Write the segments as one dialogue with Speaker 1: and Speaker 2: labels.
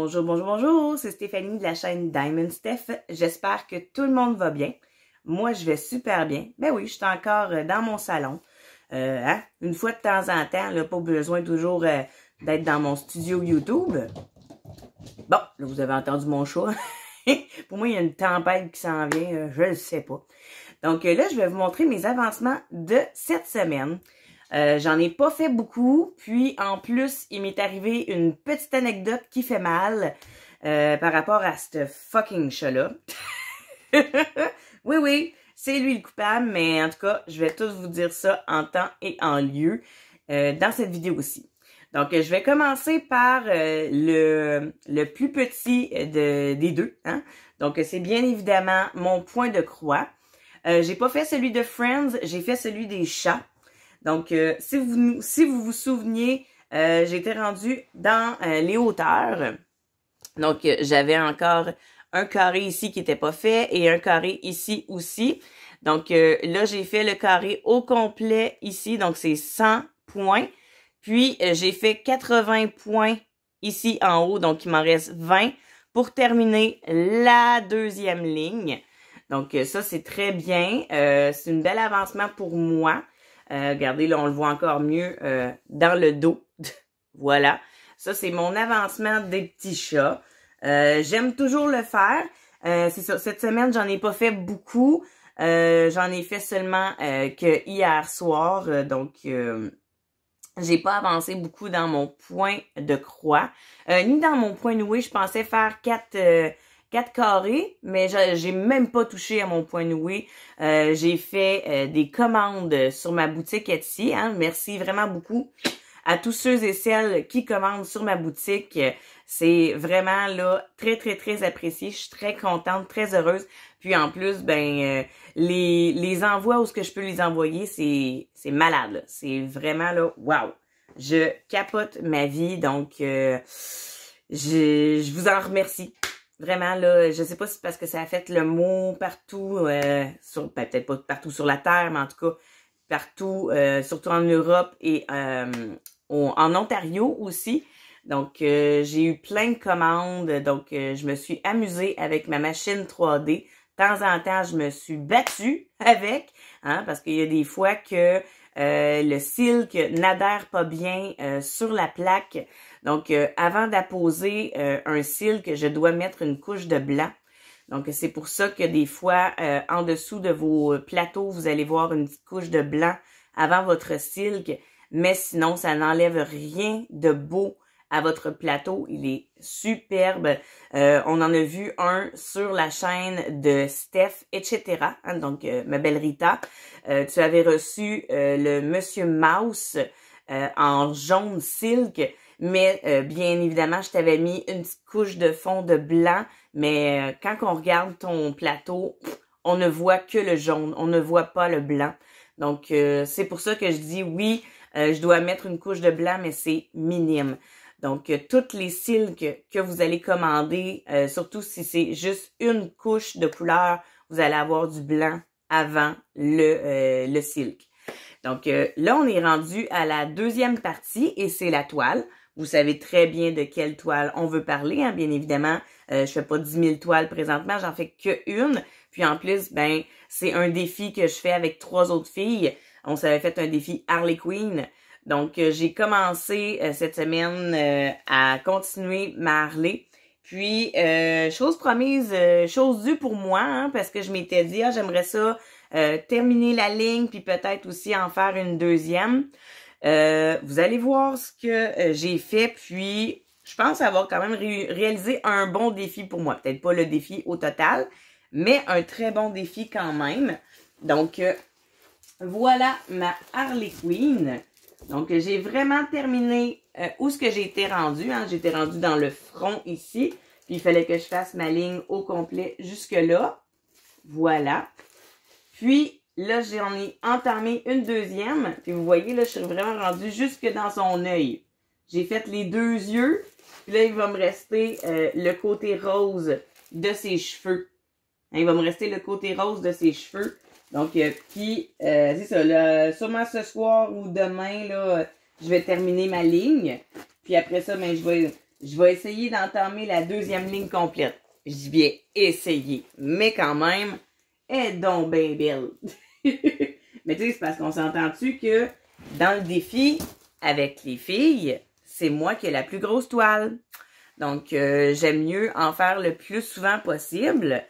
Speaker 1: Bonjour, bonjour, bonjour, c'est Stéphanie de la chaîne Diamond Steph. J'espère que tout le monde va bien. Moi, je vais super bien. Ben oui, je suis encore dans mon salon. Une fois de temps en temps, là, pas besoin toujours d'être dans mon studio YouTube. Bon, là, vous avez entendu mon chat. Pour moi, il y a une tempête qui s'en vient, je ne sais pas. Donc là, je vais vous montrer mes avancements de cette semaine. J'en ai pas fait beaucoup, puis en plus, il m'est arrivé une petite anecdote qui fait mal par rapport à ce fucking chat-là. Oui, c'est lui le coupable, mais en tout cas, je vais tous vous dire ça en temps et en lieu dans cette vidéo aussi. Donc, je vais commencer par le plus petit des deux. Hein? Donc, c'est bien évidemment mon point de croix. J'ai pas fait celui de Friends, j'ai fait celui des chats. Donc, si vous vous souveniez, j'étais rendue dans les hauteurs. Donc, j'avais encore un carré ici qui n'était pas fait et un carré ici aussi. Donc, là, j'ai fait le carré au complet ici. Donc, c'est 100 points. Puis, j'ai fait 80 points ici en haut. Donc, il m'en reste 20 pour terminer la deuxième ligne. Donc, ça, c'est très bien. C'est un bel avancement pour moi. Regardez, là, on le voit encore mieux dans le dos. Voilà. Ça, c'est mon avancement des petits chats. J'aime toujours le faire. C'est ça. Cette semaine, j'en ai pas fait beaucoup. J'en ai fait seulement que hier soir. Donc, j'ai pas avancé beaucoup dans mon point de croix. Ni dans mon point noué. Je pensais faire 4 carrés, mais j'ai même pas touché à mon point noué. J'ai fait des commandes sur ma boutique Etsy. Hein. Merci vraiment beaucoup à tous ceux et celles qui commandent sur ma boutique. C'est vraiment là très apprécié. Je suis très contente, très heureuse. Puis en plus, ben les envois où ce que je peux les envoyer, c'est malade. C'est vraiment là, wow. Je capote ma vie, donc je vous en remercie. Vraiment, là, je sais pas si c'est parce que ça a fait le mot partout, peut-être pas partout sur la Terre, mais en tout cas, partout, surtout en Europe et en Ontario aussi. Donc, j'ai eu plein de commandes. Donc, je me suis amusée avec ma machine 3D. De temps en temps, je me suis battue avec, hein, parce qu'il y a des fois que le silk n'adhère pas bien sur la plaque. Donc, avant d'apposer un silk, je dois mettre une couche de blanc. Donc, c'est pour ça que des fois, en dessous de vos plateaux, vous allez voir une petite couche de blanc avant votre silk. Mais sinon, ça n'enlève rien de beau à votre plateau. Il est superbe. On en a vu un sur la chaîne de Steph, etc. Hein, donc, ma belle Rita. Tu avais reçu le Monsieur Mouse en jaune silk. Mais bien évidemment, je t'avais mis une petite couche de fond de blanc. Mais quand on regarde ton plateau, on ne voit que le jaune. On ne voit pas le blanc. Donc, c'est pour ça que je dis oui, je dois mettre une couche de blanc, mais c'est minime. Donc, toutes les silks que vous allez commander, surtout si c'est juste une couche de couleur, vous allez avoir du blanc avant le silk. Donc, là, on est rendu à la deuxième partie et c'est la toile. Vous savez très bien de quelle toile on veut parler, hein, bien évidemment. Je fais pas 10 000 toiles présentement, j'en fais que une. Puis en plus, ben, c'est un défi que je fais avec 3 autres filles. On s'avait fait un défi Harley Quinn. Donc, j'ai commencé cette semaine à continuer ma Harley. Puis, chose promise, chose due pour moi, hein, parce que je m'étais dit, ah, j'aimerais ça terminer la ligne, puis peut-être aussi en faire une deuxième. Vous allez voir ce que j'ai fait, puis je pense avoir quand même réalisé un bon défi pour moi. Peut-être pas le défi au total, mais un très bon défi quand même. Donc, voilà ma Harley Quinn. Donc, j'ai vraiment terminé où ce que j'ai été rendue. Hein. J'étais rendue dans le front ici. Puis, il fallait que je fasse ma ligne au complet jusque-là. Voilà. Puis, là, j'en ai entamé une deuxième. Puis, vous voyez, là, je suis vraiment rendue jusque dans son œil. J'ai fait les 2 yeux. Puis là, il va me rester le côté rose de ses cheveux. Hein, il va me rester le côté rose de ses cheveux. Donc, puis, c'est ça, là, sûrement ce soir ou demain, là, je vais terminer ma ligne. Puis après ça, ben, je vais je vais essayer d'entamer la deuxième ligne complète. Je dis bien essayer, mais quand même, elle est donc bien belle. Mais tu sais, c'est parce qu'on s'entend-tu que dans le défi, avec les filles, c'est moi qui ai la plus grosse toile. Donc, j'aime mieux en faire le plus souvent possible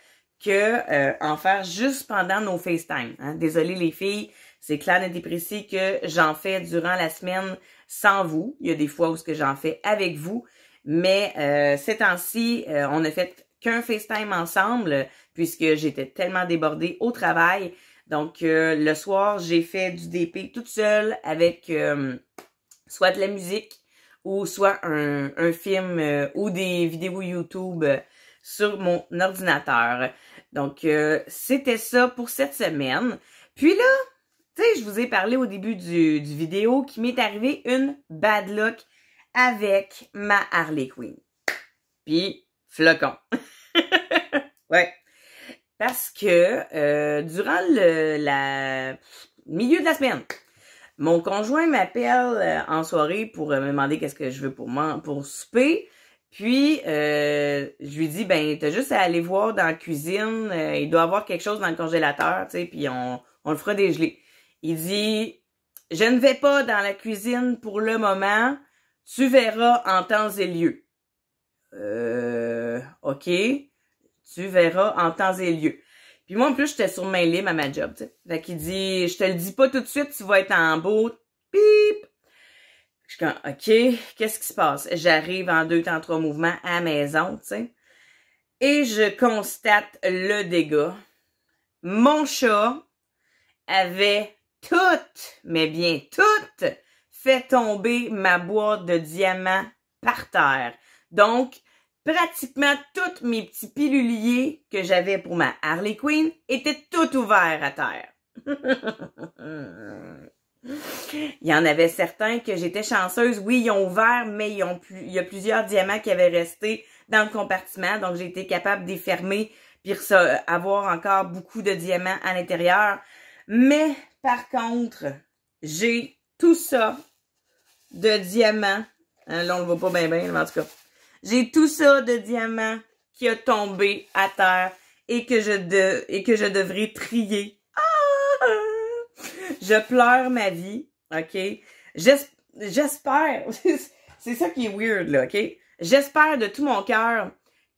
Speaker 1: que en faire juste pendant nos FaceTime. Hein? Désolée les filles, c'est clair et précis que j'en fais durant la semaine sans vous. Il y a des fois où j'en fais avec vous. Mais ces temps-ci, on a fait qu'un FaceTime ensemble puisque j'étais tellement débordée au travail. Donc, le soir, j'ai fait du DP toute seule avec soit de la musique ou soit un film ou des vidéos YouTube sur mon ordinateur. Donc, c'était ça pour cette semaine. Puis là, tu sais, je vous ai parlé au début du vidéo qu'il m'est arrivé une bad luck avec ma Harley Quinn. Puis, flocon. Ouais. Parce que durant le milieu de la semaine, mon conjoint m'appelle en soirée pour me demander qu'est-ce que je veux pour souper. Puis, je lui dis, ben, t'as juste à aller voir dans la cuisine. Il doit y avoir quelque chose dans le congélateur, tu sais, puis on le fera dégeler. Il dit, je ne vais pas dans la cuisine pour le moment. Tu verras en temps et lieu. OK. Tu verras en temps et lieu. Puis moi, en plus, j'étais sur main libre à ma job, tu sais. Fait qu'il dit, je te le dis pas tout de suite, tu vas être en beau. Pip! Je suis comme, OK, qu'est-ce qui se passe? J'arrive en 2 temps 3 mouvements à la maison, tu sais. Et je constate le dégât. Mon chat avait toutes, mais bien toutes, fait tomber ma boîte de diamants par terre. Donc, pratiquement tous mes petits piluliers que j'avais pour ma Harley Quinn étaient tout ouverts à terre. Il y en avait certains que j'étais chanceuse. Oui, ils ont ouvert, mais il y a plusieurs diamants qui avaient resté dans le compartiment. Donc, j'ai été capable de les fermer puis avoir encore beaucoup de diamants à l'intérieur. Mais, par contre, j'ai tout ça de diamants. Hein, là, on le voit pas bien, mais en tout cas. J'ai tout ça de diamants qui a tombé à terre et que je devrais trier. Ah! Je pleure ma vie, OK? J'espère, c'est ça qui est weird, là, OK? J'espère de tout mon cœur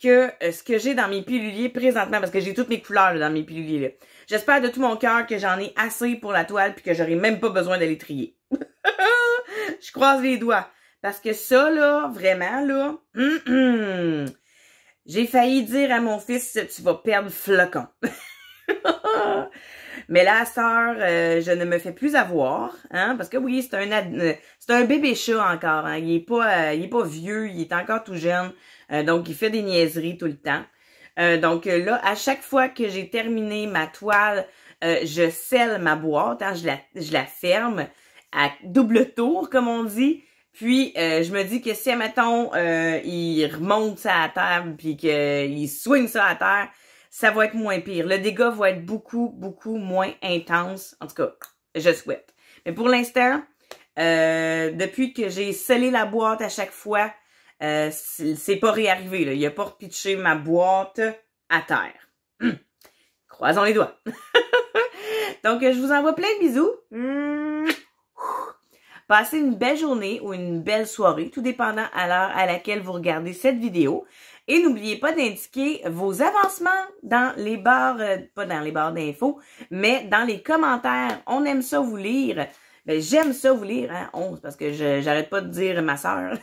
Speaker 1: que ce que j'ai dans mes piluliers présentement, parce que j'ai toutes mes couleurs là, dans mes piluliers, là. J'espère de tout mon cœur que j'en ai assez pour la toile puis que j'aurai même pas besoin d'aller trier. Je croise les doigts. Parce que ça, là, vraiment, là, j'ai failli dire à mon fils, tu vas perdre flocon. Mais là, sœur, je ne me fais plus avoir, hein, parce que oui, c'est un bébé chat encore, hein, il est pas vieux, il est encore tout jeune, donc il fait des niaiseries tout le temps. Donc là, à chaque fois que j'ai terminé ma toile, je scelle ma boîte, hein, je la ferme à double tour, comme on dit. Puis, je me dis que si, admettons, il remonte ça à terre puis qu'il swing ça à terre, ça va être moins pire. Le dégât va être beaucoup, beaucoup moins intense. En tout cas, je souhaite. Mais pour l'instant, depuis que j'ai scellé la boîte à chaque fois, c'est pas réarrivé, là. Il a pas repitché ma boîte à terre. Croisons les doigts. Donc, je vous envoie plein de bisous. Passez une belle journée ou une belle soirée, tout dépendant à l'heure à laquelle vous regardez cette vidéo. Et n'oubliez pas d'indiquer vos avancements dans les barres, pas dans les barres d'infos, mais dans les commentaires. On aime ça vous lire. Ben, j'aime ça vous lire, hein, 11, parce que j'arrête pas de dire ma sœur.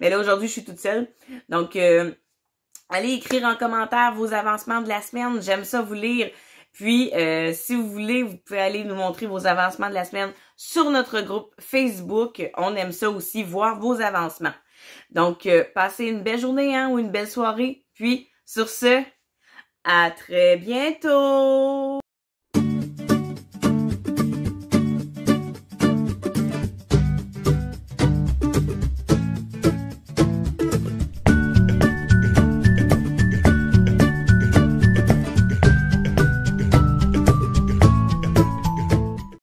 Speaker 1: Mais là, aujourd'hui, je suis toute seule. Donc, allez écrire en commentaire vos avancements de la semaine. J'aime ça vous lire. Puis, si vous voulez, vous pouvez aller nous montrer vos avancements de la semaine sur notre groupe Facebook. On aime ça aussi, voir vos avancements. Donc, passez une belle journée, hein, ou une belle soirée. Puis, sur ce, à très bientôt!